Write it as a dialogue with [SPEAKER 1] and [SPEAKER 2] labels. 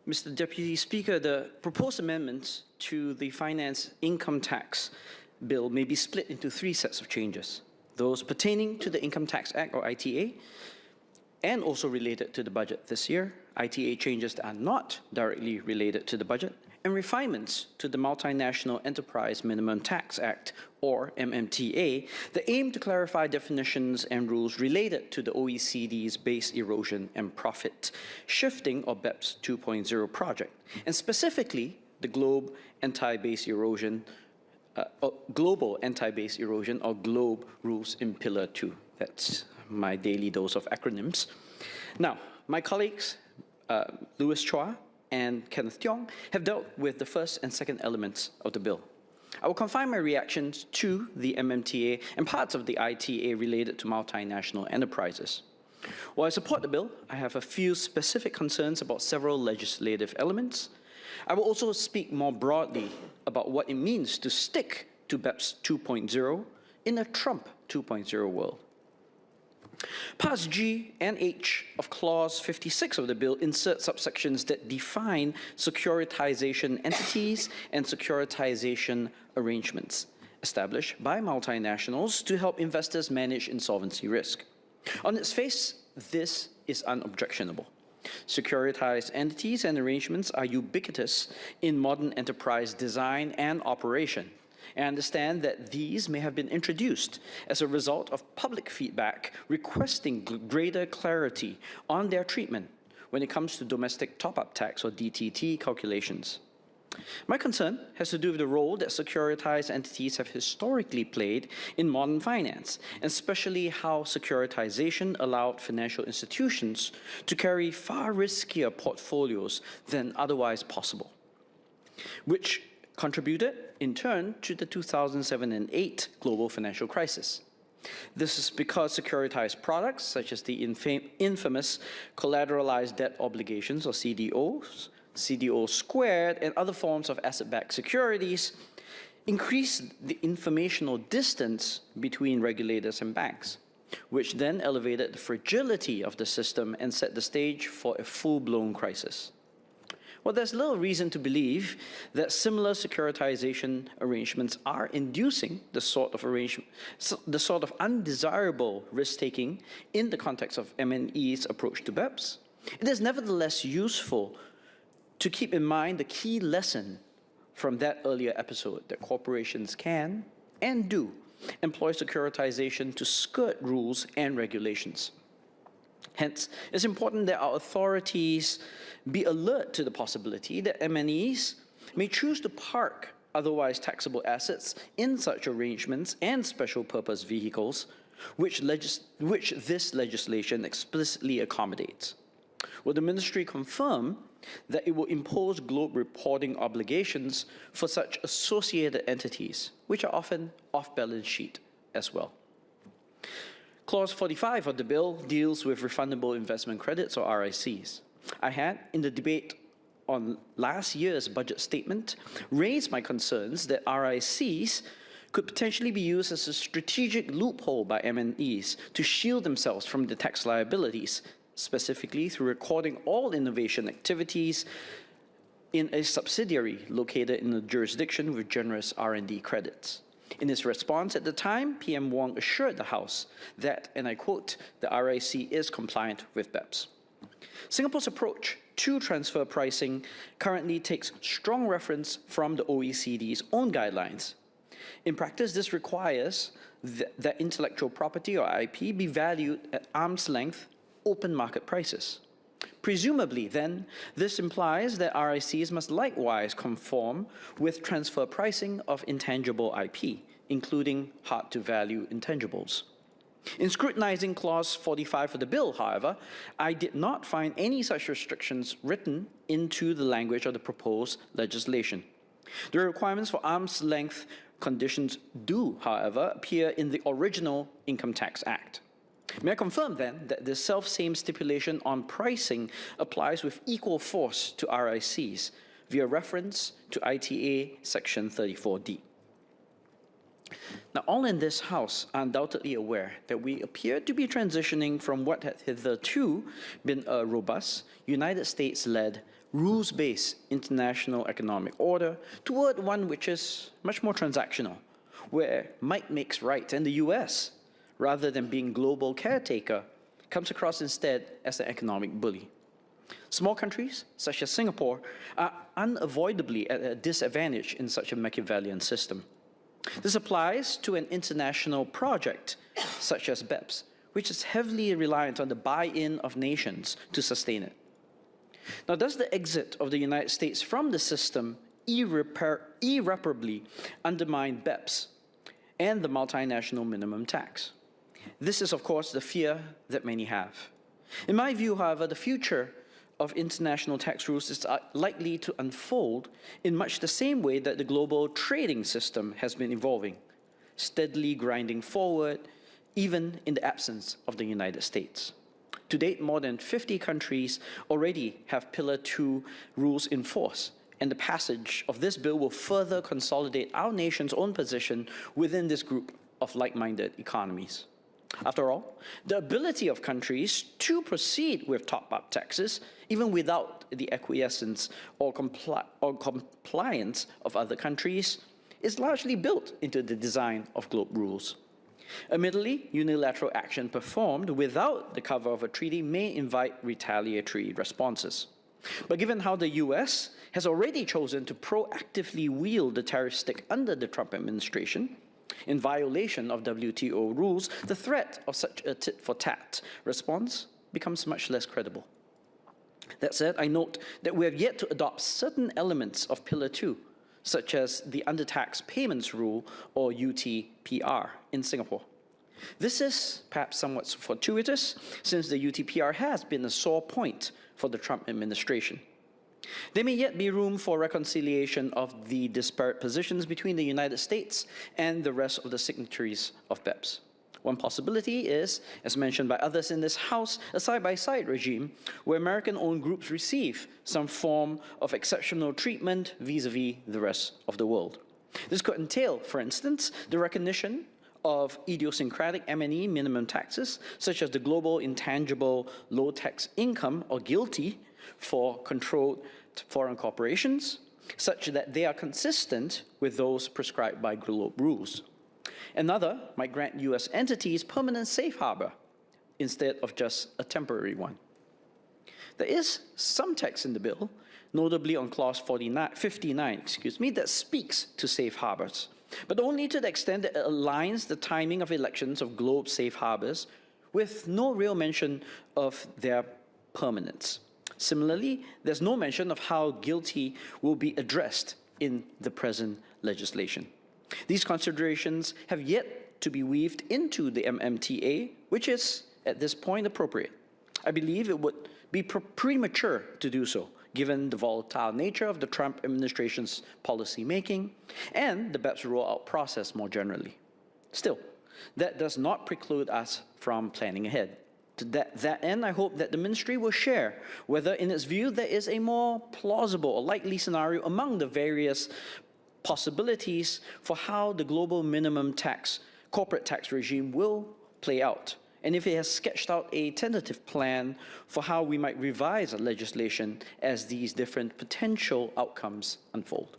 [SPEAKER 1] Mr. Deputy Speaker, the proposed amendments to the Finance Income Tax Bill may be split into three sets of changes. Those pertaining to the Income Tax Act, or ITA, and also related to the budget this year, ITA changes that are not directly related to the budget, and refinements to the Multinational Enterprise Minimum Tax Act, or MMTA, that aim to clarify definitions and rules related to the OECD's base erosion and profit shifting, or BEPS 2.0 project, and specifically the Global Anti-Base Erosion, Global Anti-Base Erosion, or GLOBE rules in Pillar 2. That's my daily dose of acronyms. Now, my colleagues, Louis Chua and Kenneth Tiong, have dealt with the first and second elements of the bill. I will confine my reactions to the MMTA and parts of the ITA related to multinational enterprises. While I support the bill, I have a few specific concerns about several legislative elements. I will also speak more broadly about what it means to stick to BEPS 2.0 in a Trump 2.0 world. Parts G and H of Clause 56 of the bill insert subsections that define securitization entities and securitization arrangements established by multinationals to help investors manage insolvency risk. On its face, this is unobjectionable. Securitized entities and arrangements are ubiquitous in modern enterprise design and operation. I understand that these may have been introduced as a result of public feedback requesting greater clarity on their treatment when it comes to domestic top-up tax, or DTT, calculations. My concern has to do with the role that securitized entities have historically played in modern finance, and especially how securitization allowed financial institutions to carry far riskier portfolios than otherwise possible, which contributed, in turn, to the 2007 and 2008 global financial crisis. This is because securitized products, such as the infamous collateralized debt obligations, or CDOs, CDO squared, and other forms of asset-backed securities, increase the informational distance between regulators and banks, which then elevated the fragility of the system and set the stage for a full-blown crisis. Well, there's little reason to believe that similar securitization arrangements are inducing the sort of undesirable risk-taking in the context of MNE's approach to BEPS. It is nevertheless useful to keep in mind the key lesson from that earlier episode, that corporations can and do employ securitization to skirt rules and regulations. Hence, it's important that our authorities be alert to the possibility that MNEs may choose to park otherwise taxable assets in such arrangements and special purpose vehicles, which this legislation explicitly accommodates. Will the Ministry confirm that it will impose GLOBE reporting obligations for such associated entities, which are often off-balance sheet as well? Clause 45 of the bill deals with refundable investment credits, or RICs. I had, in the debate on last year's budget statement, raised my concerns that RICs could potentially be used as a strategic loophole by MNEs to shield themselves from the tax liabilities, specifically through recording all innovation activities in a subsidiary located in a jurisdiction with generous R&D credits. In his response at the time, PM Wong assured the House that, and I quote, the RIC is compliant with BEPS. Singapore's approach to transfer pricing currently takes strong reference from the OECD's own guidelines. In practice, this requires that intellectual property, or IP, be valued at arm's length open market prices. Presumably, then, this implies that RICs must likewise conform with transfer pricing of intangible IP, including hard-to-value intangibles. In scrutinizing Clause 45 of the bill, however, I did not find any such restrictions written into the language of the proposed legislation. The requirements for arm's length conditions do, however, appear in the original Income Tax Act. May I confirm, then, that the self-same stipulation on pricing applies with equal force to RICs via reference to ITA Section 34D. Now, all in this House are undoubtedly aware that we appear to be transitioning from what had hitherto been a robust, United States-led rules-based international economic order toward one which is much more transactional, where might makes right, and the US, rather than being global caretaker, comes across instead as an economic bully. Small countries, such as Singapore, are unavoidably at a disadvantage in such a Machiavellian system. This applies to an international project, such as BEPS, which is heavily reliant on the buy-in of nations to sustain it. Now, does the exit of the United States from the system irreparably undermine BEPS and the multinational minimum tax? This is, of course, the fear that many have. In my view, however, the future of international tax rules is likely to unfold in much the same way that the global trading system has been evolving, steadily grinding forward, even in the absence of the United States. To date, more than 50 countries already have Pillar 2 rules in force, and the passage of this bill will further consolidate our nation's own position within this group of like-minded economies. After all, the ability of countries to proceed with top-up taxes, even without the acquiescence or compliance of other countries, is largely built into the design of globe rules. Admittedly, unilateral action performed without the cover of a treaty may invite retaliatory responses. But given how the US has already chosen to proactively wield the tariff stick under the Trump administration, in violation of WTO rules, the threat of such a tit-for-tat response becomes much less credible. That said, I note that we have yet to adopt certain elements of Pillar 2, such as the Undertax Payments Rule, or UTPR, in Singapore. This is perhaps somewhat fortuitous, since the UTPR has been a sore point for the Trump administration. There may yet be room for reconciliation of the disparate positions between the United States and the rest of the signatories of BEPS. One possibility is, as mentioned by others in this House, a side-by-side regime where American-owned groups receive some form of exceptional treatment vis-à-vis the rest of the world. This could entail, for instance, the recognition of idiosyncratic M&E minimum taxes, such as the Global Intangible Low Tax Income, or GILTI, for controlled foreign corporations, such that they are consistent with those prescribed by globe rules. Another might grant US entities permanent safe harbor instead of just a temporary one. There is some text in the bill, notably on clause 59, that speaks to safe harbors, but only to the extent that it aligns the timing of elections of globe safe harbors with no real mention of their permanence. Similarly, there's no mention of how GILTI will be addressed in the present legislation. These considerations have yet to be weaved into the MMTA, which is, at this point, appropriate. I believe it would be premature to do so, given the volatile nature of the Trump administration's policy making and the BEPS rollout process more generally. Still, that does not preclude us from planning ahead. To that end, I hope that the ministry will share whether, in its view, there is a more plausible or likely scenario among the various possibilities for how the global minimum tax, corporate tax regime will play out, and if it has sketched out a tentative plan for how we might revise legislation as these different potential outcomes unfold.